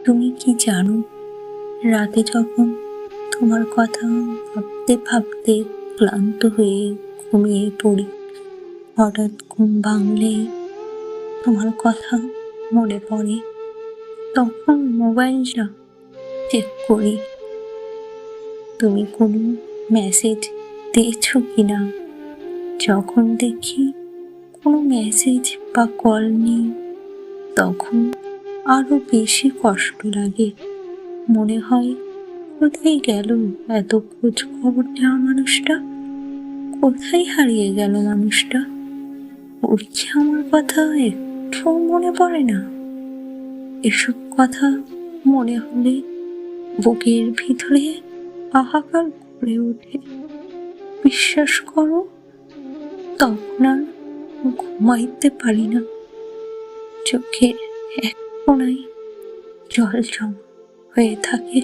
তুমি কি জানো, রাতে যখন তোমার কথা ভাবতে ভাবতে ক্লান্ত হয়ে ঘুমিয়ে পড়ি, হঠাৎ ঘুম ভাঙলে তোমার কথা মনে পড়ে। তখন মোবাইলটা চেক করি, তুমি কোনো মেসেজ দিয়েছো কিনা। যখন দেখি কোনো মেসেজ বা কল নেই, তখন আরো বেশি কষ্ট লাগে। মনে হয়, কোথায় গেল এত খোঁজ খবর নেওয়া মানুষটা? কোথায় হারিয়ে গেল মানুষটা? ওর কি আমার কথা একটু মনে পড়ে না? এসব কথা মনে হলে বুকের ভিতরে হাহাকার করে ওঠে। বিশ্বাস করো, তখন আর ঘুমাইতে পারি না। চোখের এক কোণায় জল জমা হয়ে থাকে।